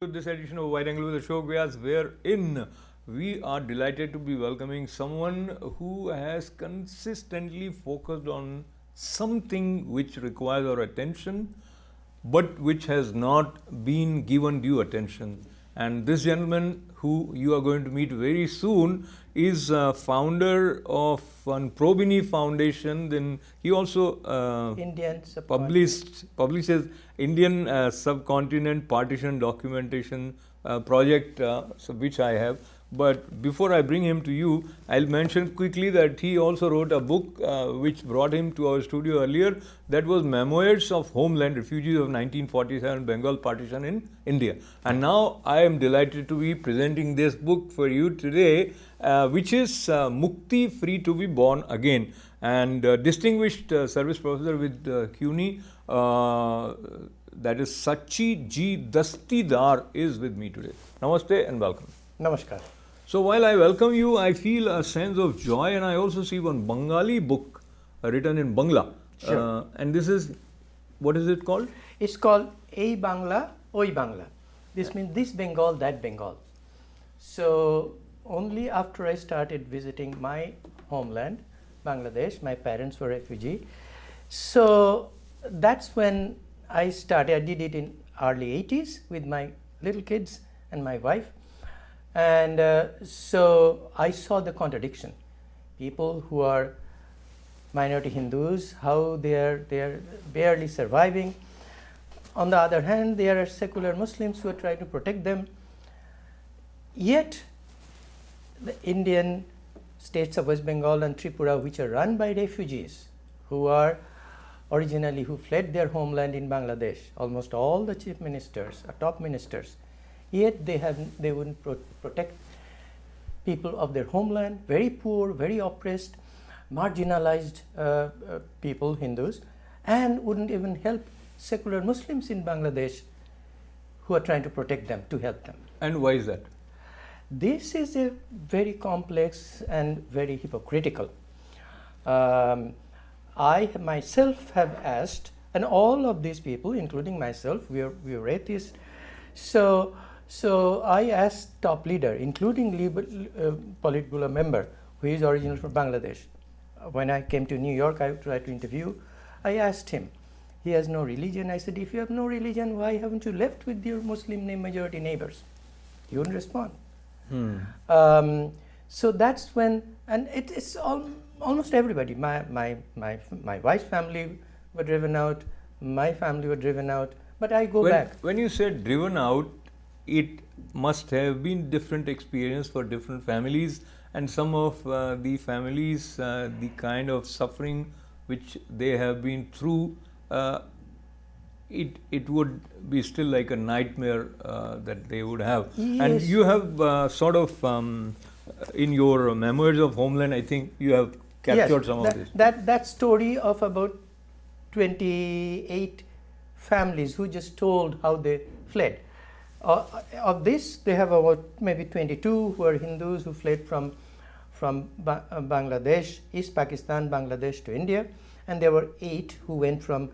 To this edition of Wide Angle with Ashok Vyas, wherein we are delighted to be welcoming someone who has consistently focused on something which requires our attention, but which has not been given due attention. And this gentleman, who you are going to meet very soon, is founder of one Probini Foundation. Then he also Indian subcontinent. publishes Indian subcontinent partition documentation project, which I have. But before I bring him to you, I'll mention quickly that he also wrote a book which brought him to our studio earlier. That was Memoirs of Homeland Refugees of 1947 Bengal Partition in India. And now I am delighted to be presenting this book for you today, which is Mukti Free to be Born Again. And distinguished service professor with CUNY, that is Sachi G. Dastidar, is with me today. Namaste and welcome. Namaskar. So while I welcome you, I feel a sense of joy, and I also see one Bengali book written in Bangla. Sure. And this is, what is it called? It's called Ei Bangla, Oi Bangla. This means this Bengal, that Bengal. So only after I started visiting my homeland, Bangladesh, my parents were refugees. So that's when I started. I did it in early 80s with my little kids and my wife. And so I saw the contradiction. People who are minority Hindus, how they are barely surviving. On the other hand, there are secular Muslims who are trying to protect them. Yet, the Indian states of West Bengal and Tripura, which are run by refugees who are originally who fled their homeland in Bangladesh, almost all the chief ministers, top ministers, yet they wouldn't protect people of their homeland, very poor, very oppressed, marginalized people, Hindus, and wouldn't even help secular Muslims in Bangladesh who are trying to protect them, to help them. And why is that? This is a very complex and very hypocritical. I myself have asked, and all of these people, including myself, we are atheists. So I asked top leader, including Politburo member, who is original from Bangladesh. When I came to New York, I tried to interview. I asked him, he has no religion. I said, if you have no religion, why haven't you left with your Muslim majority neighbors? He wouldn't respond. So that's when, and it's almost everybody. My wife's family were driven out. My family were driven out. But I go back. When you said driven out, it must have been different experience for different families, and some of the families, the kind of suffering which they have been through, it would be still like a nightmare that they would have. Yes. And you have sort of in your Memoirs of Homeland, I think you have captured some of this. That story of about 28 families who just told how they fled. Of this, they have about maybe 22 who are Hindus who fled from Bangladesh, East Pakistan, Bangladesh to India, and there were 8 who went from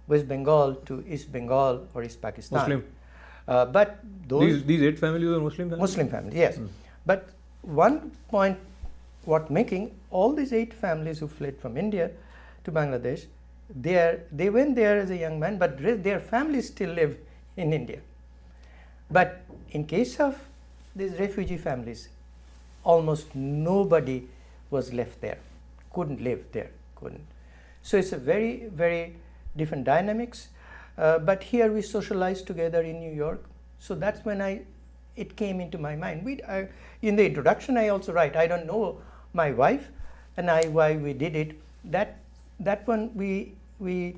West Bengal to East Bengal or East Pakistan. Muslim. But These 8 families are Muslim families? Muslim families, yes. But one point worth making, all these 8 families who fled from India to Bangladesh, they went there as a young man, but their families still live in India. But in case of these refugee families, almost nobody was left there, couldn't live there, couldn't. So it's a very, very different dynamics. But here we socialized together in New York. So that's when it came into my mind. In the introduction, I also write, I don't know my wife and why we did it. That one we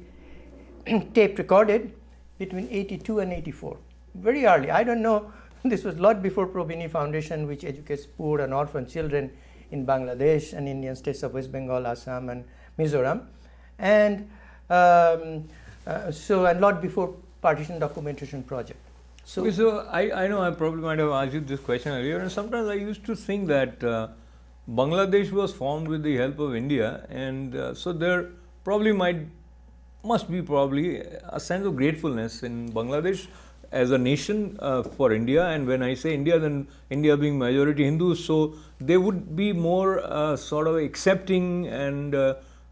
tape recorded between 82 and 84. Very early. I don't know. This was a lot before Probini Foundation, which educates poor and orphan children in Bangladesh and Indian states of West Bengal, Assam, and Mizoram, and so a lot before Partition Documentation Project. So I know I probably might have asked you this question earlier, and sometimes I used to think that Bangladesh was formed with the help of India, and so there probably must be a sense of gratefulness in Bangladesh as a nation for India, and when I say India, then India being majority Hindus, so they would be more sort of accepting and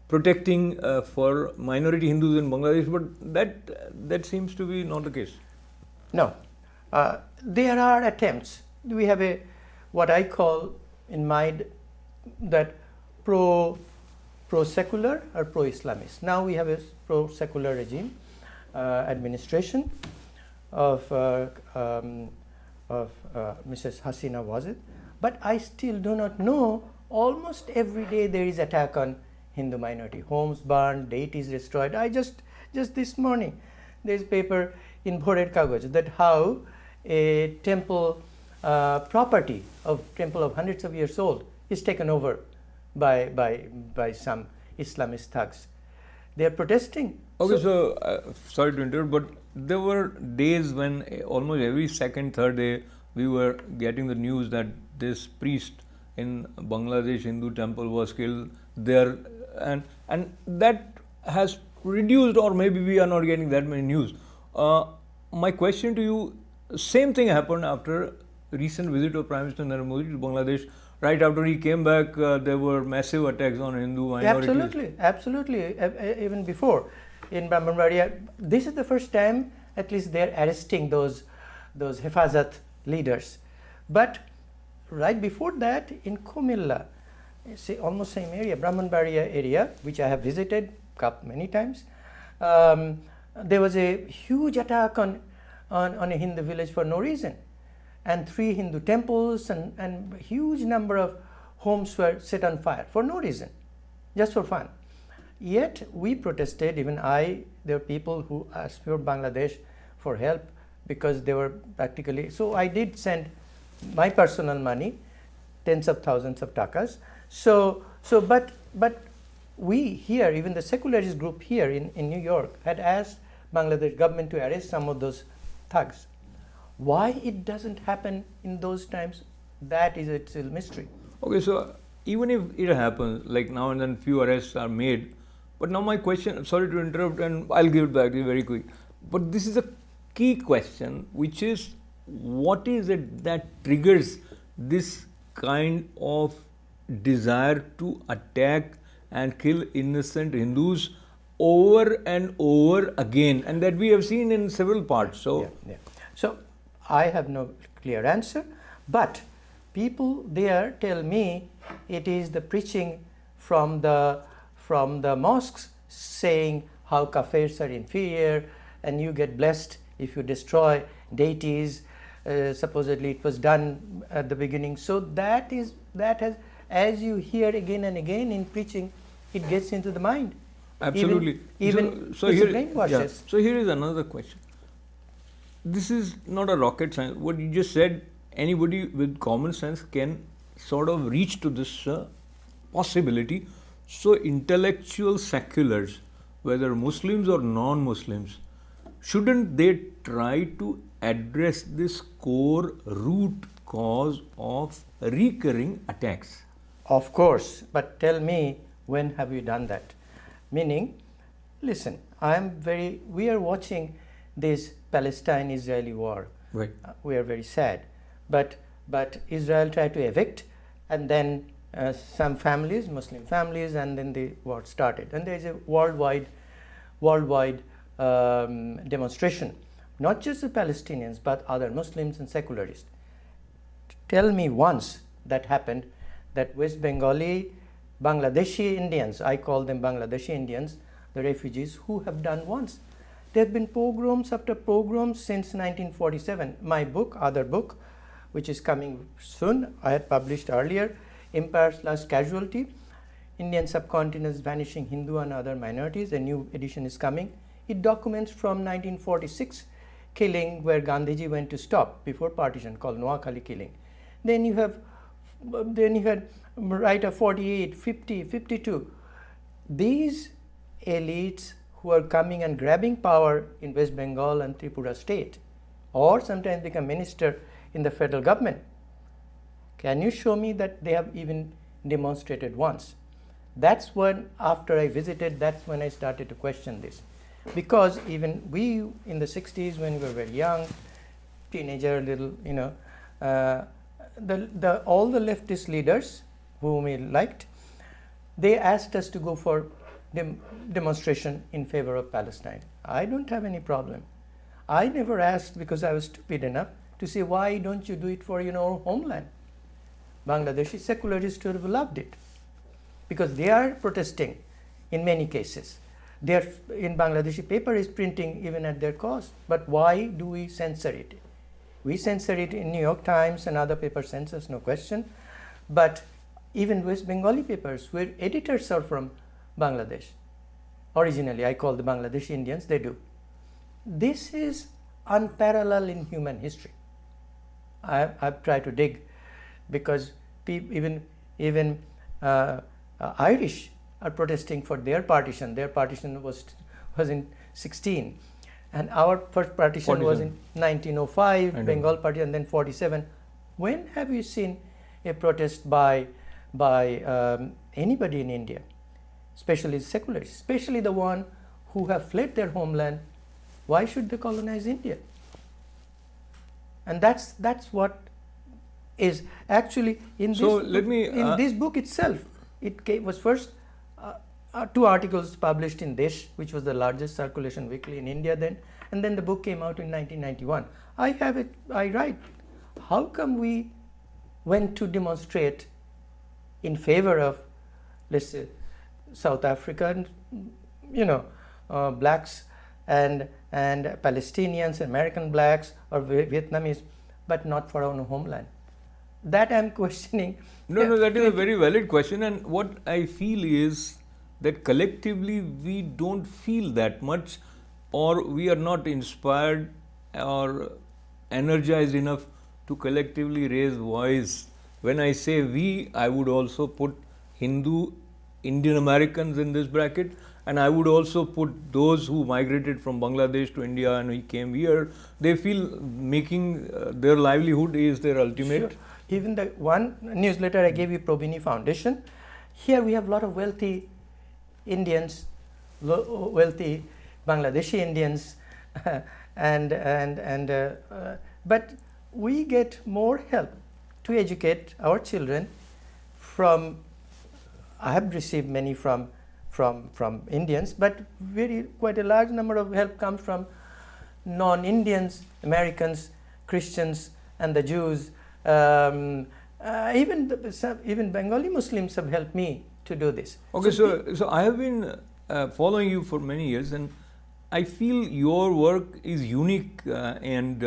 protecting for minority Hindus in Bangladesh, but that seems to be not the case. No, there are attempts. We have a what I call in mind that pro-secular or pro-Islamist. Now we have a pro-secular regime administration of Mrs. Hasina Wajid, but I still do not know. Almost every day there is attack on Hindu minority, homes burned, deities destroyed. I just this morning there is paper in Bhorer Kagoj that how a temple property of temple of hundreds of years old is taken over by some Islamist thugs. They are protesting. Okay, so sorry to interrupt, but there were days when almost every second, third day we were getting the news that this priest in Bangladesh Hindu temple was killed there, and that has reduced, or maybe we are not getting that many news. My question to you: same thing happened after recent visit of Prime Minister Narendra Modi to Bangladesh. Right after he came back, there were massive attacks on Hindu minorities. Absolutely. Even before, in Brahmanbaria, this is the first time, at least, they're arresting those Hifazat leaders. But right before that, in Kumilla, almost same area, Brahmanbaria area, which I have visited many times, there was a huge attack on a Hindu village for no reason. And 3 Hindu temples and huge number of homes were set on fire for no reason, just for fun. Yet we protested, even I, there were people who asked for Bangladesh for help because they were practically, so I did send my personal money, tens of thousands of takas. But we here, even the secularist group here in New York had asked Bangladesh government to arrest some of those thugs. Why it doesn't happen in those times, that is a still mystery. Okay, so even if it happens, like now and then few arrests are made, but now my question, sorry to interrupt, and I'll give it back to you very quick, but this is a key question, which is what is it that triggers this kind of desire to attack and kill innocent Hindus over and over again, and that we have seen in several parts. So, So I have no clear answer, but people there tell me it is the preaching from the mosques saying how kafirs are inferior and you get blessed if you destroy deities. Supposedly it was done at the beginning. So that has, as you hear again and again in preaching, it gets into the mind. Absolutely. Even so here, brainwashes. Yeah. So here is another question. This is not a rocket science. What you just said, anybody with common sense can sort of reach to this possibility. So intellectual seculars, whether Muslims or non-Muslims, shouldn't they try to address this core root cause of recurring attacks? Of course, but tell me, when have you done that? Meaning, listen, we are watching this Palestine-Israeli war. Right. We are very sad, but Israel tried to evict, and then some families, Muslim families, and then the war started. And there is a worldwide demonstration, not just the Palestinians, but other Muslims and secularists. Tell me once that happened, that West Bengali, Bangladeshi Indians, I call them Bangladeshi Indians, the refugees, who have done once. There have been pogroms after pogroms since 1947. My book, other book, which is coming soon, I had published earlier, Empire's Last Casualty, Indian Subcontinent's Vanishing Hindu and Other Minorities, a new edition is coming. It documents from 1946 killing where Gandhiji went to stop before partition, called Noakhali killing. Then you had right of 48, 50, 52. These elites who are coming and grabbing power in West Bengal and Tripura state, or sometimes become minister in the federal government. Can you show me that they have even demonstrated once? That's when, after I visited, that's when I started to question this. because even we in the 60s, when we were very young, teenager, little, all the leftist leaders whom we liked, they asked us to go for demonstration in favor of Palestine. I don't have any problem. I never asked, because I was stupid enough to say, why don't you do it for your homeland? Bangladeshi secularists would have loved it, because they are protesting in many cases. They are, in Bangladeshi paper is printing even at their cost. But why do we censor it? We censor it in New York Times and other papers censors, no question. But even West Bengali papers, where editors are from Bangladesh, originally I call the Bangladeshi Indians, they do. This is unparalleled in human history. I've tried to dig, because even Irish are protesting for their partition. Their partition was in 16, and our first partition was in 1905, Bengal partition, and then 47. When have you seen a protest by anybody in India, especially secularists, especially the one who have fled their homeland? Why should they colonize India? And that's what is actually in this this book itself. It was first 2 articles published in Desh, which was the largest circulation weekly in India then, and then the book came out in 1991. I write, how come we went to demonstrate in favor of, let's say, South African, blacks and Palestinians, American blacks or Vietnamese, but not for our own homeland? That I'm questioning. No, that is a very valid question, and what I feel is that collectively we don't feel that much, or we are not inspired or energized enough to collectively raise voice. When I say we, I would also put Hindu, Indian Americans in this bracket, and I would also put those who migrated from Bangladesh to India and we came here. They feel making their livelihood is their ultimate. Sure. Even the one newsletter I gave you, Probini Foundation, here we have a lot of wealthy Indians, wealthy Bangladeshi Indians, but we get more help to educate our children from. I have received many from Indians, but quite a large number of help comes from non-Indians, Americans, Christians, and the Jews. Even Bengali Muslims have helped me to do this. Okay, so I have been following you for many years, and I feel your work is unique, and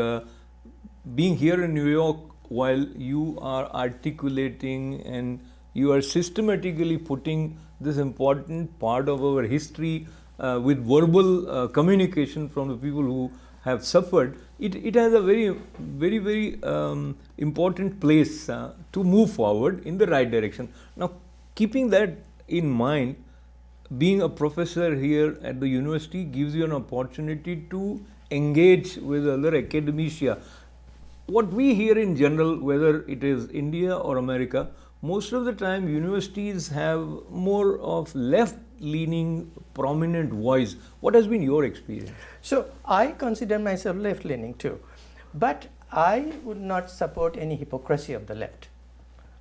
being here in New York while you are articulating and you are systematically putting this important part of our history with verbal communication from the people who have suffered, it has a very, very, very important place to move forward in the right direction. Now, keeping that in mind, being a professor here at the university gives you an opportunity to engage with other academia. What we hear in general, whether it is India or America, most of the time universities have more of left-leaning prominent voice. What has been your experience? So I consider myself left-leaning too, but I would not support any hypocrisy of the left.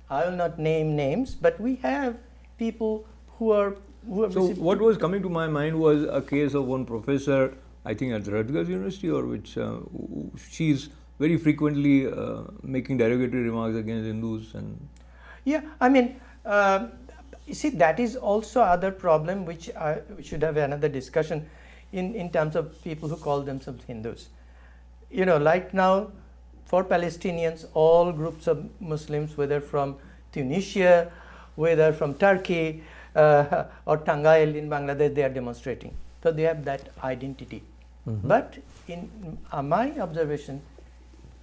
I will not name names, but we have people who are So what was coming to my mind was a case of one professor, I think at Rutgers University, or which she's very frequently making derogatory remarks against Hindus. And yeah, I mean, you see, that is also other problem which we should have another discussion in terms of people who call themselves Hindus. You know, like now, for Palestinians, all groups of Muslims, whether from Tunisia, whether from Turkey, or Tangail in Bangladesh, they are demonstrating. So they have that identity. Mm-hmm. But in my observation,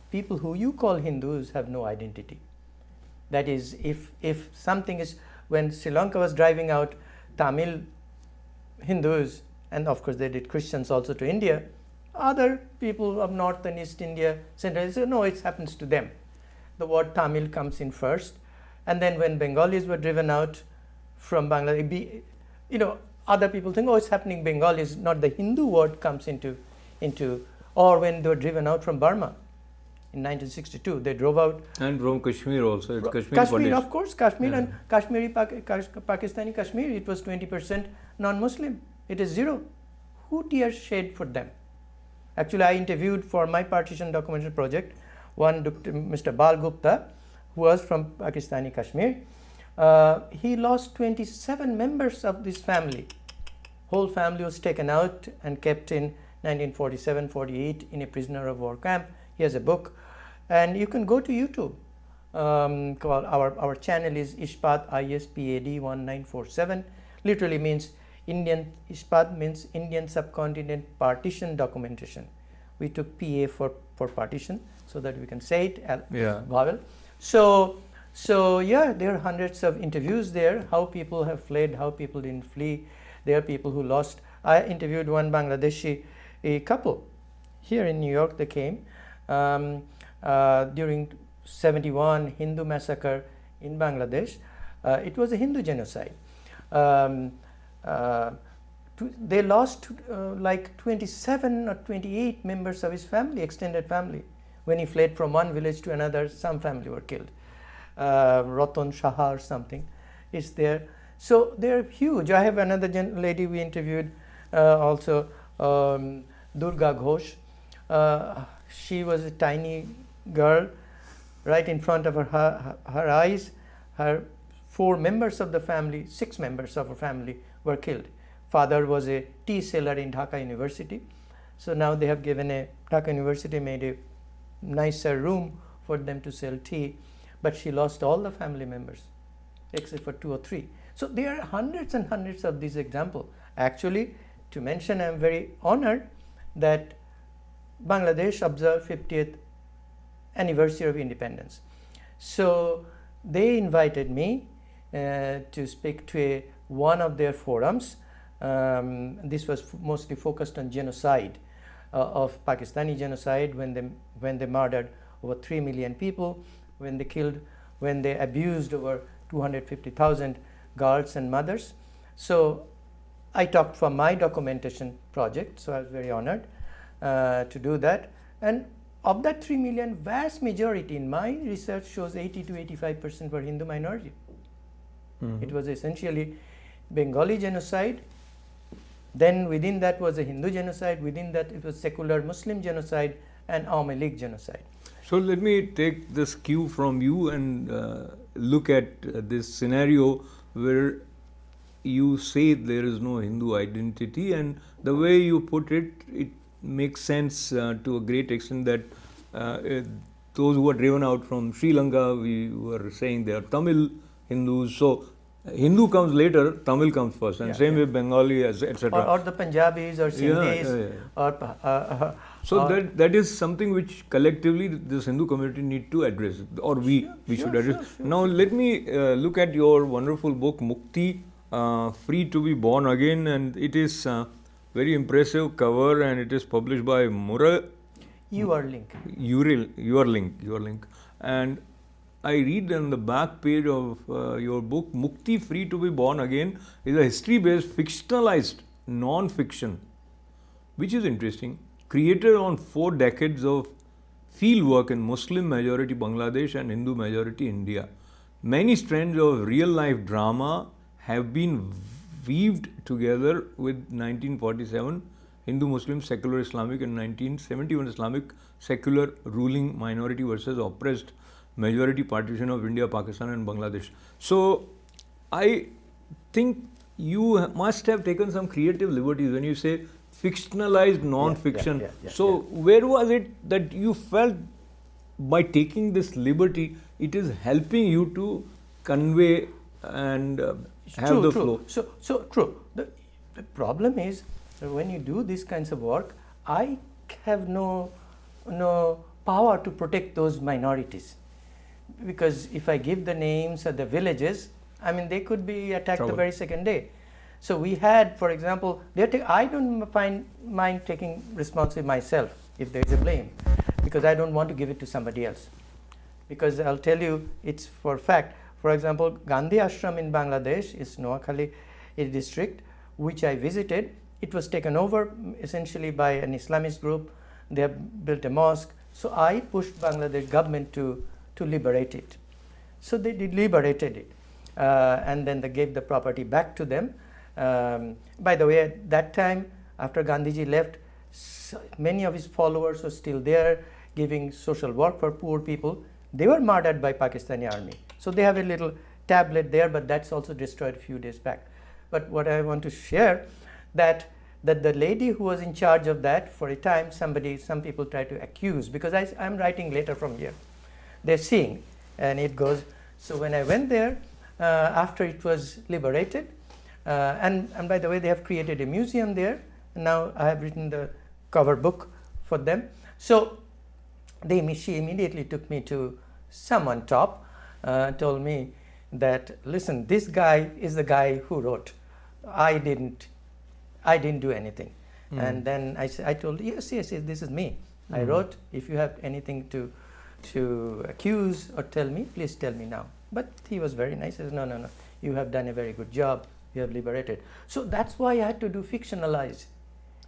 people who you call Hindus have no identity. That is, if something is, when Sri Lanka was driving out Tamil Hindus, and of course they did Christians also to India, other people of North and East India, Central, say, no, it happens to them. The word Tamil comes in first, and then when Bengalis were driven out from Bangladesh, other people think, oh, it's happening. Bengal is not the Hindu word comes into, or when they were driven out from Burma in 1962, they drove out. And from Kashmir also, it's Kashmir. Kashmir, of course, Kashmir and Kashmiri, Pakistani Kashmir, it was 20% non-Muslim. It is zero. Who tears shade for them? Actually, I interviewed for my partition documentary project one Mr. Bal Gupta, who was from Pakistani Kashmir. He lost 27 members of this family. Whole family was taken out and kept in 1947-48 in a prisoner of war camp. He has a book, and you can go to YouTube. Called our channel is Ishpat ISPAD 1947. Literally means Indian. Ishpat means Indian subcontinent partition documentation. We took PA for partition so that we can say it. Vowel. So yeah, there are hundreds of interviews there. How people have fled, how people didn't flee. There are people who lost. I interviewed one Bangladeshi couple here in New York. They came during 71 Hindu massacre in Bangladesh. It was a Hindu genocide. They lost like 27 or 28 members of his family, extended family. When he fled from one village to another, some family were killed. Ratan Shah or something is there. So they're huge. I have another lady we interviewed also, Durga Ghosh. She was a tiny girl. Right in front of her eyes, her 4 members of the family, 6 members of her family were killed. Father was a tea seller in Dhaka University. So now they have given Dhaka University made a nicer room for them to sell tea. But she lost all the family members except for 2 or 3. So there are hundreds and hundreds of these examples. Actually, to mention, I am very honored that Bangladesh observed 50th anniversary of independence. So they invited me to speak to one of their forums. This was mostly focused on genocide, of Pakistani genocide, when they murdered over 3 million people, when they abused over 250,000 girls and mothers. So I talked for my documentation project, so I was very honored to do that. And of that 3 million, vast majority in my research shows 80 to 85% were Hindu minority. It was essentially Bengali genocide. Then within that was a Hindu genocide. Within that it was secular Muslim genocide and Awami League genocide. So let me take this cue from you and look at this scenario where you say there is no Hindu identity, and the way you put it, it makes sense to a great extent that those who were driven out from Sri Lanka, we were saying they are Tamil Hindus. So Hindu comes later, Tamil comes first, and same with Bengali, etc. Or the Punjabis or Sindhis. Or, so that is something which collectively this Hindu community need to address, or we should address. Now let me look at your wonderful book, Mukti, Free to be Born Again, and it is very impressive cover, and it is published by Urlink. Urlink. And I read on the back page of your book, Mukti, Free to be Born Again, is a history-based, fictionalized non-fiction, which is interesting, created on 4 decades of field work in Muslim-majority Bangladesh and Hindu-majority India. Many strands of real-life drama have been weaved together with 1947 Hindu-Muslim secular Islamic and 1971 Islamic secular ruling minority versus oppressed majority partition of India, Pakistan and Bangladesh. So I think you must have taken some creative liberties when you say fictionalized non-fiction. So where was it that you felt by taking this liberty, it is helping you to convey and have the flow? So true. The problem is that when you do these kinds of work, I have no power to protect those minorities. Because if I give the names of the villages, I mean, they could be attacked the very second day. So we had, for example, I don't mind taking responsibility myself if there is a blame, because I don't want to give it to somebody else. Because I'll tell you, it's for fact. For example, Gandhi Ashram in Bangladesh is Noakhali district, which I visited, it was taken over essentially by an Islamist group. They have built a mosque. So I pushed Bangladesh government to liberate it. So they liberated it. And then they gave the property back to them. By the way, at that time, after Gandhiji left, many of his followers were still there, giving social work for poor people. They were murdered by Pakistani army. So they have a little tablet there, but that's also destroyed a few days back. But what I want to share, that the lady who was in charge of that, for a time, some people try to accuse, because I'm writing later from here. They're seeing, and it goes. So when I went there, after it was liberated, and by the way, they have created a museum there. Now I have written the cover book for them. So she immediately took me to someone top, told me that, listen, this guy is the guy who wrote. I didn't do anything. And then I told, yes, this is me. I wrote. If you have anything to accuse or tell me, please tell me now. But he was very nice. He says, no, you have done a very good job. You have liberated. So that's why I had to do fictionalized.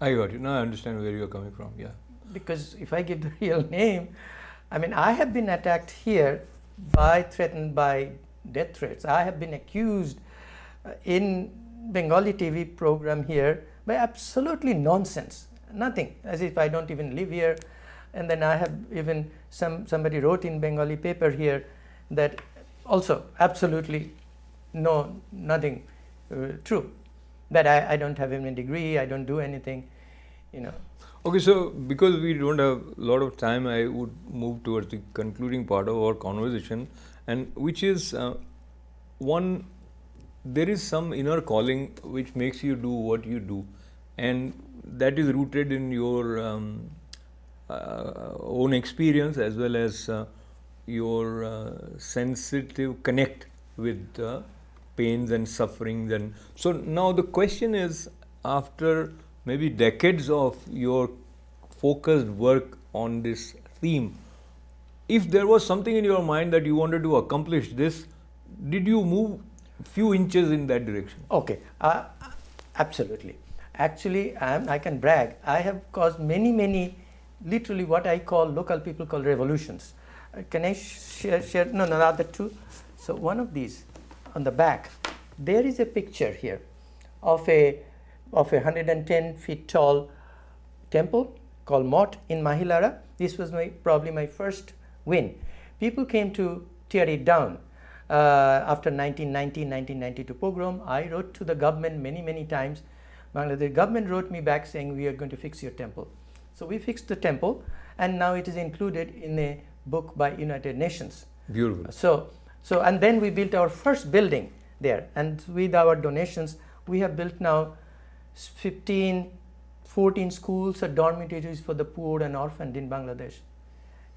I got you. Now I understand where you're coming from. Yeah. Because if I give the real name, I have been attacked here, threatened by death threats. I have been accused in Bengali TV program here by absolutely nonsense, nothing, as if I don't even live here. And then I have even somebody wrote in Bengali paper here that also absolutely nothing true, that I don't have even a degree, I don't do anything, Okay, so because we don't have a lot of time, I would move towards the concluding part of our conversation, and which is one, there is some inner calling which makes you do what you do, and that is rooted in your own experience as well as your sensitive connect with pains and sufferings. And so now the question is, after maybe decades of your focused work on this theme, if there was something in your mind that you wanted to accomplish this, did you move few inches in that direction? Okay, absolutely. Actually, I can brag. I have caused many, literally what I call, local people call revolutions. Can I share? No, not the two. So one of these, on the back, there is a picture here of a 110 feet tall temple called Mott in Mahilara. This was probably my first win. People came to tear it down. After 1992 pogrom, I wrote to the government many times. Bangladesh government wrote me back saying, we are going to fix your temple. So we fixed the temple, and now it is included in a book by United Nations. Beautiful. So and then we built our first building there, and with our donations, we have built now 14 schools or dormitories for the poor and orphaned in Bangladesh.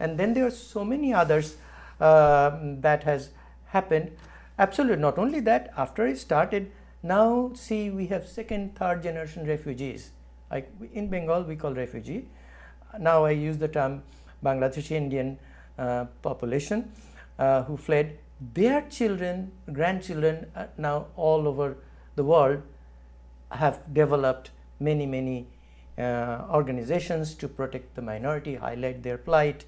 And then there are so many others that has happened. Absolutely. Not only that, after it started, now see, we have second, third generation refugees. Like in Bengal, we call refugee. Now I use the term Bangladeshi Indian population who fled. Their children, grandchildren, now all over the world have developed many organizations to protect the minority, highlight their plight.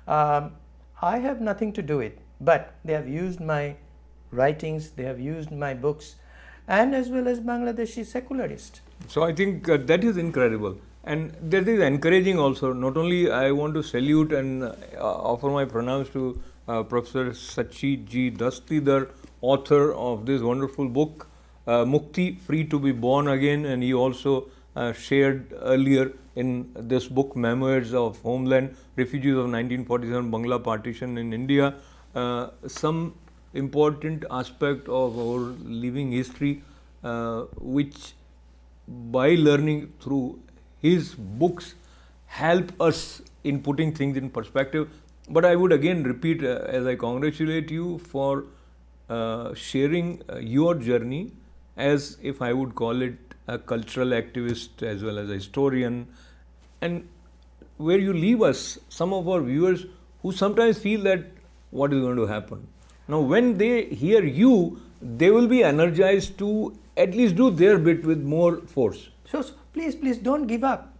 I have nothing to do with it, but they have used my writings, they have used my books, and as well as Bangladeshi secularists. So I think that is incredible, and that is encouraging also. Not only I want to salute and offer my pranams to Professor Sachi Ji Dastidar, author of this wonderful book, Mukti, Free to be Born Again, and he also shared earlier in this book, Memoirs of Homeland, Refugees of 1947 Bangla Partition in India, some important aspect of our living history, which by learning through his books help us in putting things in perspective. But I would again repeat, as I congratulate you for sharing your journey as, if I would call it, a cultural activist as well as a historian, and where you leave us, some of our viewers who sometimes feel that what is going to happen. Now when they hear you, they will be energized to at least do their bit with more force. So please don't give up.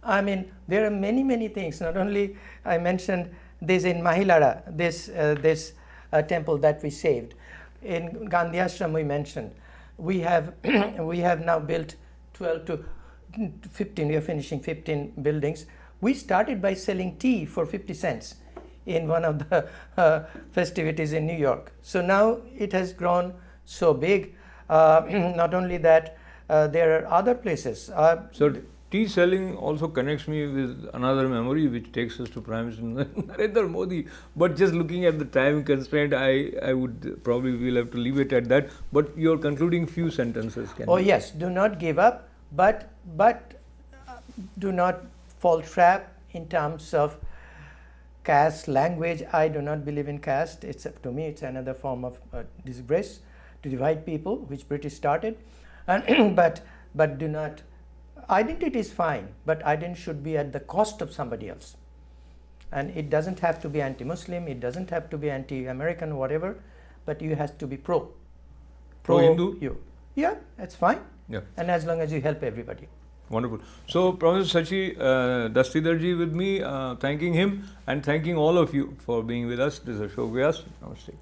I mean, there are many things. Not only I mentioned this in Mahilara, this temple that we saved. In Gandhi Ashram we mentioned. We have we have now built 12 to 15. We are finishing 15 buildings. We started by selling tea for 50 cents in one of the festivities in New York. So now it has grown so big. Not only that, there are other places. So tea selling also connects me with another memory which takes us to Prime Minister Narendra Modi. But just looking at the time constraint, I would probably will have to leave it at that. But your concluding few sentences can. Oh yes, do not give up, but do not fall trap in terms of caste, language. I do not believe in caste. It's to me, it's another form of disgrace to divide people, which British started. And but do not. Identity is fine, but identity should be at the cost of somebody else. And it doesn't have to be anti-Muslim. It doesn't have to be anti-American, whatever. But you have to be Pro-Hindu? You. Yeah, that's fine. Yeah. And as long as you help everybody. Wonderful. So, Professor Sachi, Dastidarji with me, thanking him and thanking all of you for being with us. This is Ashok Vyas. Namaste.